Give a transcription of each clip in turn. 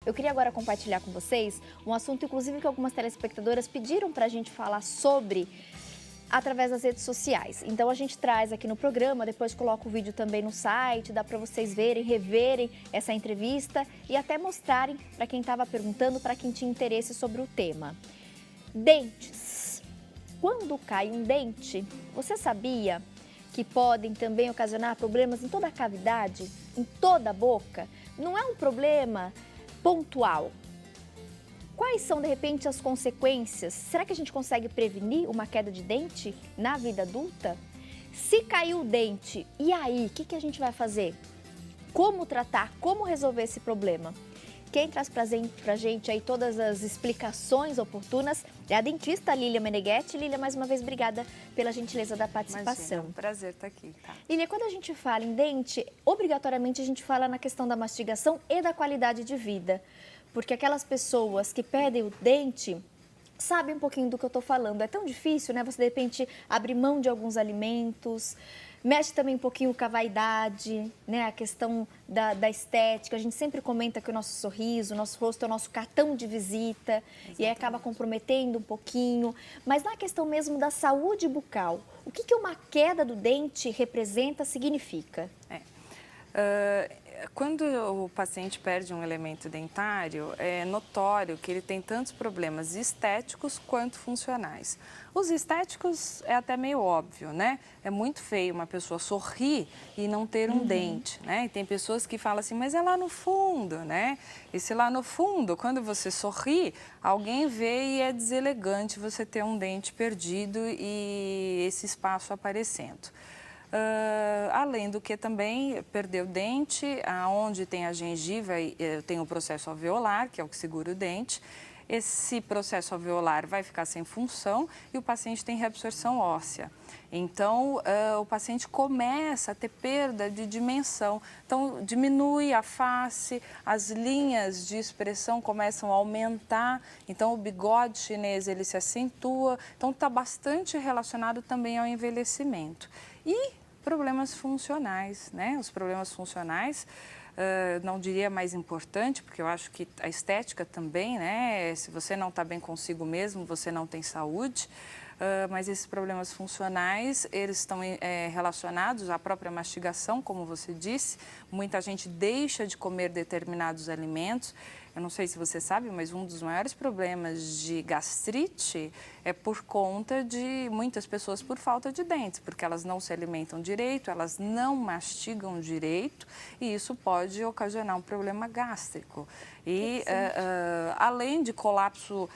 Eu queria agora compartilhar com vocês um assunto, inclusive, que algumas telespectadoras pediram para a gente falar sobre através das redes sociais. Então a gente traz aqui no programa, depois coloca o vídeo também no site, dá para vocês verem, reverem essa entrevista e até mostrarem para quem estava perguntando, para quem tinha interesse sobre o tema. Dentes. Quando cai um dente, você sabia que podem também ocasionar problemas em toda a cavidade, em toda a boca? Não é um problema pontual. Quais são, de repente, as consequências? Será que a gente consegue prevenir uma queda de dente na vida adulta? Se caiu o dente, e aí? O que a gente vai fazer? Como tratar? Como resolver esse problema? Quem traz pra gente aí todas as explicações oportunas é a dentista Lília Meneghetti. Lília, mais uma vez, obrigada pela gentileza da participação. Imagina, é um prazer estar aqui. Tá? Lília, quando a gente fala em dente, obrigatoriamente a gente fala na questão da mastigação e da qualidade de vida. Porque aquelas pessoas que perdem o dente sabem um pouquinho do que eu estou falando. É tão difícil, né? Você, de repente, abrir mão de alguns alimentos, mexe também um pouquinho com a vaidade, né? A questão da estética. A gente sempre comenta que o nosso sorriso, o nosso rosto é o nosso cartão de visita. Exatamente. E aí acaba comprometendo um pouquinho. Mas na questão mesmo da saúde bucal, o que uma queda do dente representa, significa? Quando o paciente perde um elemento dentário, é notório que ele tem tantos problemas estéticos quanto funcionais. Os estéticos é até meio óbvio, né? É muito feio uma pessoa sorrir e não ter um dente, né? E tem pessoas que falam assim, mas é lá no fundo, né? E se lá no fundo, quando você sorri, alguém vê e é deselegante você ter um dente perdido e esse espaço aparecendo. Além do que também perder o dente, onde tem a gengiva, tem o processo alveolar, que é o que segura o dente. Esse processo alveolar vai ficar sem função e o paciente tem reabsorção óssea. Então, o paciente começa a ter perda de dimensão. Então, diminui a face, as linhas de expressão começam a aumentar. Então, o bigode chinês, ele se acentua. Então, está bastante relacionado também ao envelhecimento. E problemas funcionais, né? Os problemas funcionais, não diria mais importante, porque eu acho que a estética também, né? Se você não está bem consigo mesmo, você não tem saúde. Mas esses problemas funcionais, eles estão relacionados à própria mastigação, como você disse. Muita gente deixa de comer determinados alimentos. Eu não sei se você sabe, mas um dos maiores problemas de gastrite é por conta de muitas pessoas por falta de dentes, porque elas não se alimentam direito, elas não mastigam direito e isso pode ocasionar um problema gástrico. E além de colapso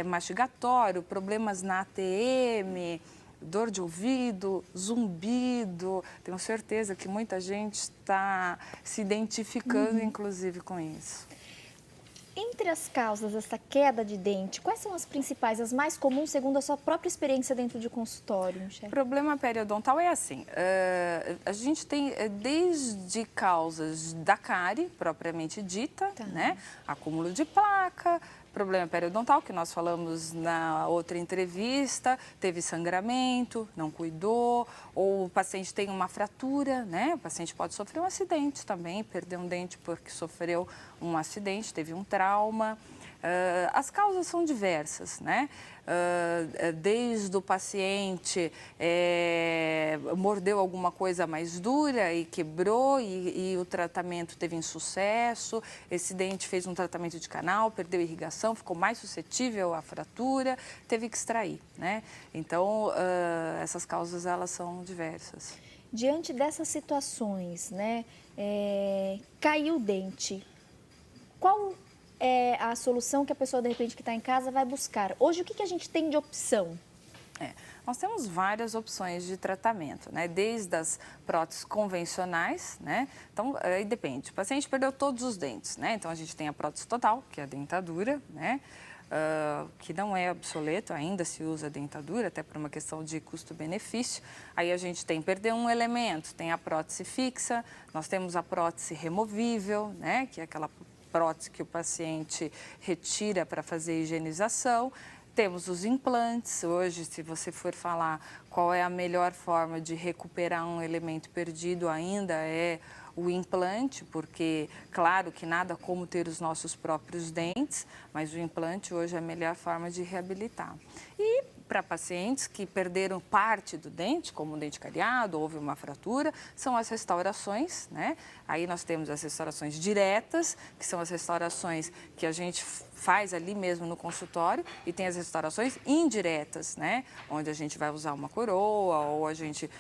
mastigatório, problemas na ATM, dor de ouvido, zumbido, tenho certeza que muita gente está se identificando, inclusive, com isso. Entre as causas dessa queda de dente, quais são as principais, as mais comuns, segundo a sua própria experiência dentro de consultório, chefe? O problema periodontal é assim, a gente tem desde causas da cárie, propriamente dita, né? Acúmulo de placa, problema periodontal, que nós falamos na outra entrevista, teve sangramento, não cuidou, ou o paciente tem uma fratura, né? O paciente pode sofrer um acidente também, perder um dente porque sofreu um acidente, teve um trauma. As causas são diversas, né? Desde o paciente mordeu alguma coisa mais dura e quebrou e o tratamento teve insucesso, esse dente fez um tratamento de canal, perdeu irrigação, ficou mais suscetível à fratura, teve que extrair, né? Então, essas causas, elas são diversas. Diante dessas situações, né, caiu o dente, qual é a solução que a pessoa, de repente, que está em casa vai buscar? Hoje, o que a gente tem de opção? Nós temos várias opções de tratamento, né? Desde as próteses convencionais, né? Então, aí depende. O paciente perdeu todos os dentes, né? Então, a gente tem a prótese total, que é a dentadura, né? Que não é obsoleto, ainda se usa a dentadura, até por uma questão de custo-benefício. Aí a gente tem perder um elemento, tem a prótese fixa, nós temos a prótese removível, né? Que é aquela prótese que o paciente retira para fazer a higienização. Temos os implantes. Hoje, se você for falar qual é a melhor forma de recuperar um elemento perdido, ainda é o implante, porque, claro que nada como ter os nossos próprios dentes, mas o implante hoje é a melhor forma de reabilitar. E para pacientes que perderam parte do dente, como um dente cariado, houve uma fratura, são as restaurações, né? Aí nós temos as restaurações diretas, que são as restaurações que a gente faz ali mesmo no consultório, e tem as restaurações indiretas, né? Onde a gente vai usar uma coroa, ou a gente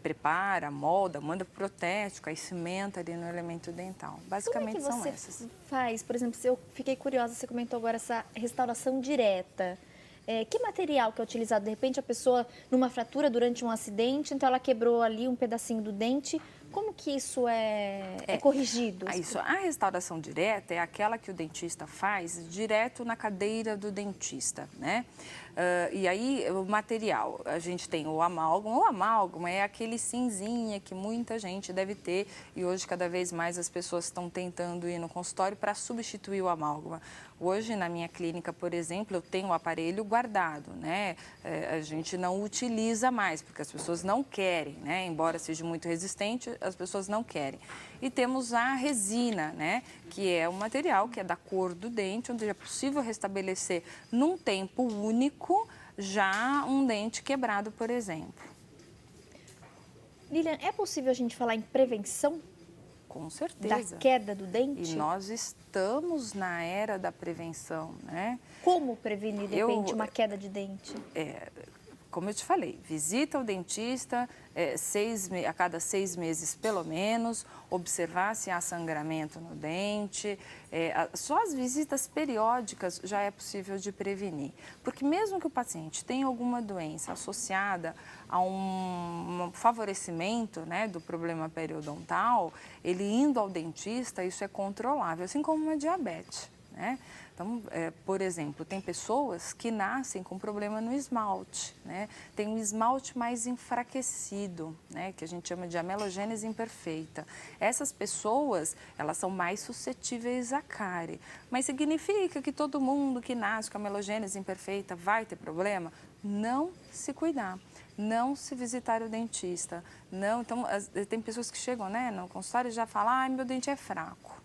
prepara, molda, manda protético, aí cimenta ali no elemento dental. Basicamente são essas. Como é que você faz? Por exemplo, se eu fiquei curiosa, você comentou agora essa restauração direta. Que material que é utilizado? De repente, a pessoa, numa fratura durante um acidente, então ela quebrou ali um pedacinho do dente. Como que isso é corrigido? A restauração direta é aquela que o dentista faz direto na cadeira do dentista, né? E aí, o material, a gente tem o amálgama. O amálgama é aquele cinzinha que muita gente deve ter e hoje, cada vez mais, as pessoas estão tentando ir no consultório para substituir o amálgama. Hoje, na minha clínica, por exemplo, eu tenho o aparelho guardado, né? A gente não utiliza mais, porque as pessoas não querem, né? Embora seja muito resistente, as pessoas não querem. E temos a resina, né? Que é um material que é da cor do dente, onde é possível restabelecer num tempo único já um dente quebrado, por exemplo. Lilian, é possível a gente falar em prevenção? Com certeza. Da queda do dente? E nós estamos na era da prevenção, né? Como prevenir, de repente, uma queda de dente? Como eu te falei, visita o dentista a cada 6 meses pelo menos, observar se há sangramento no dente. Só as visitas periódicas já é possível de prevenir. Porque mesmo que o paciente tenha alguma doença associada a um favorecimento, né, do problema periodontal, ele indo ao dentista, isso é controlável, assim como uma diabetes, né? Então, por exemplo, tem pessoas que nascem com problema no esmalte, né? Tem um esmalte mais enfraquecido, né? Que a gente chama de amelogênese imperfeita. Essas pessoas, elas são mais suscetíveis à cárie. Mas significa que todo mundo que nasce com amelogênese imperfeita vai ter problema? Não se cuidar. Não se visitar o dentista. Não, então, tem pessoas que chegam, né, no consultório e já falam, ai, meu dente é fraco.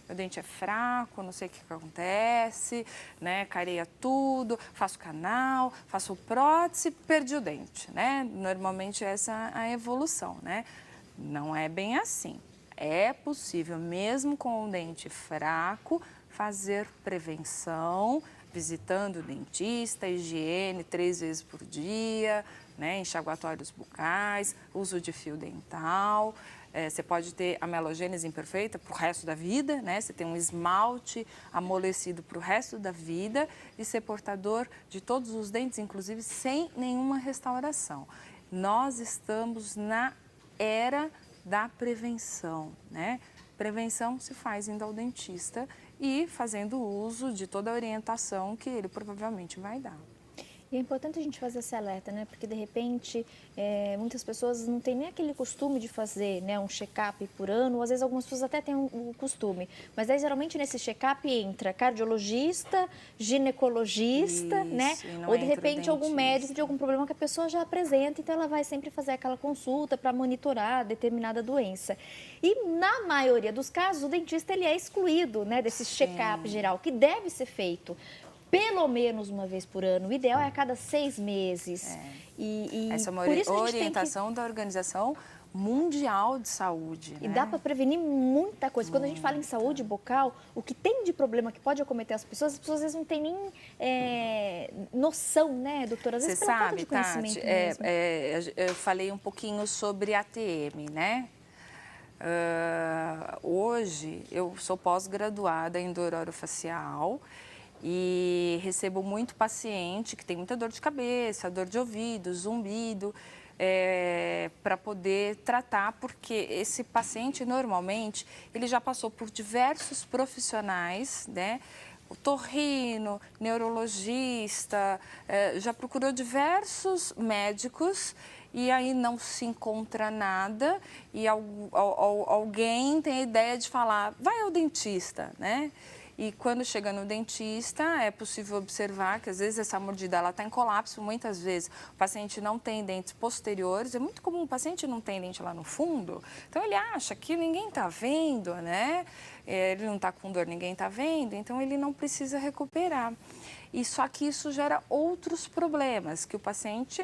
Meu dente é fraco, não sei o que acontece, né? Careia tudo, faço canal, faço prótese, perdi o dente, né? Normalmente essa é a evolução, né? Não é bem assim. É possível, mesmo com o dente fraco, fazer prevenção, visitando o dentista, higiene 3 vezes por dia, né? Enxaguatórios bucais, uso de fio dental. Você pode ter amelogênese imperfeita para o resto da vida, né? Você tem um esmalte amolecido para o resto da vida e ser portador de todos os dentes, inclusive sem nenhuma restauração. Nós estamos na era da prevenção, né? Prevenção se faz indo ao dentista e fazendo uso de toda a orientação que ele provavelmente vai dar. E é importante a gente fazer esse alerta, né? Porque, de repente, muitas pessoas não têm nem aquele costume de fazer, né, um check-up por ano, ou às vezes algumas pessoas até têm o costume. Mas aí, geralmente, nesse check-up entra cardiologista, ginecologista, né? Ou, de repente, algum médico de algum problema que a pessoa já apresenta, então ela vai sempre fazer aquela consulta para monitorar determinada doença. E, na maioria dos casos, o dentista ele é excluído, né, desse check-up geral, que deve ser feito pelo menos uma vez por ano. O ideal é a cada 6 meses. Essa é uma orientação da Organização Mundial de Saúde. E né? dá para prevenir muita coisa. Quando a gente fala em saúde bucal, o que tem de problema que pode acometer as pessoas às vezes não têm nem noção, né, doutora? Às vezes, Você pela sabe, falta de conhecimento Tati, mesmo. Eu falei um pouquinho sobre ATM, né? Hoje, eu sou pós-graduada em dor orofacial e recebo muito paciente que tem muita dor de cabeça, dor de ouvido, zumbido, para poder tratar, porque esse paciente, normalmente, ele já passou por diversos profissionais, né? Otorrino, neurologista, já procurou diversos médicos e aí não se encontra nada e alguém tem a ideia de falar, vai ao dentista, né? E quando chega no dentista, é possível observar que às vezes essa mordida ela está em colapso, muitas vezes o paciente não tem dentes posteriores, é muito comum o paciente não tem dente lá no fundo, então ele acha que ninguém está vendo, né? Ele não está com dor, ninguém está vendo, então ele não precisa recuperar. E só que isso gera outros problemas, que o paciente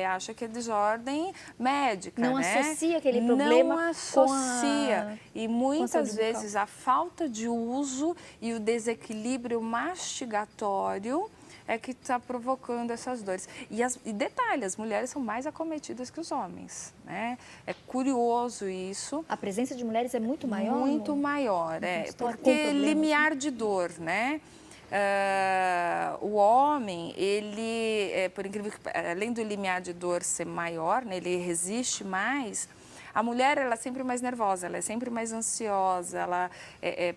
acha que é desordem médica, não né? associa aquele problema não associa. com a... E muitas vezes a falta de uso e o desequilíbrio mastigatório é que está provocando essas dores. E detalhe, as mulheres são mais acometidas que os homens, né? É curioso isso. A presença de mulheres é muito maior? Muito maior, porque limiar de dor, né? O homem, ele, por incrível que além do limiar de dor ser maior, né, ele resiste mais, a mulher ela é sempre mais nervosa, ela é sempre mais ansiosa,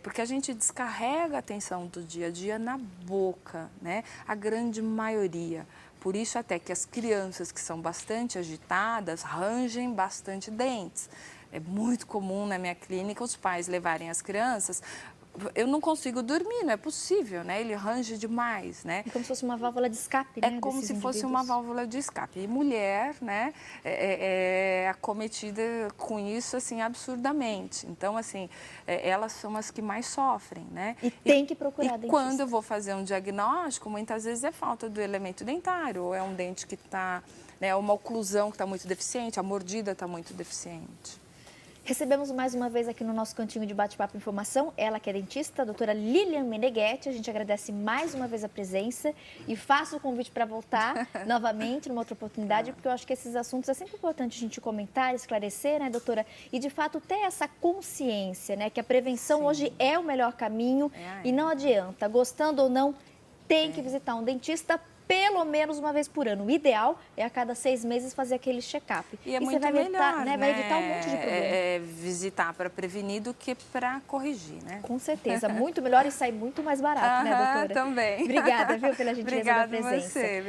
porque a gente descarrega a tensão do dia a dia na boca, né? A grande maioria. Por isso até que as crianças que são bastante agitadas rangem bastante dentes. É muito comum na minha clínica os pais levarem as crianças. Eu não consigo dormir, não é possível, né? Ele range demais, né? É como se fosse uma válvula de escape, né? É como se fosse uma válvula de escape. E mulher, né, é acometida com isso, assim, absurdamente. Então, assim, elas são as que mais sofrem, né? E tem que procurar dentista. E quando eu vou fazer um diagnóstico, muitas vezes é falta do elemento dentário, ou é um dente que está, né, uma oclusão que está muito deficiente, a mordida está muito deficiente. Recebemos mais uma vez aqui no nosso cantinho de bate-papo informação, ela que é dentista, a doutora Lilian Meneghetti. A gente agradece mais uma vez a presença e faço o convite para voltar novamente numa outra oportunidade, porque eu acho que esses assuntos é sempre importante a gente comentar, esclarecer, né, doutora? E de fato ter essa consciência, né, que a prevenção hoje é o melhor caminho e não adianta, gostando ou não, tem que visitar um dentista pelo menos uma vez por ano. O ideal é a cada 6 meses fazer aquele check-up. E é muito você vai melhor, né? Vai evitar um monte de problema. Visitar para prevenir do que para corrigir, né? Com certeza. Muito melhor e sai muito mais barato, né, doutora? Também. Obrigada, viu, pela gentileza da presença. Obrigada a você.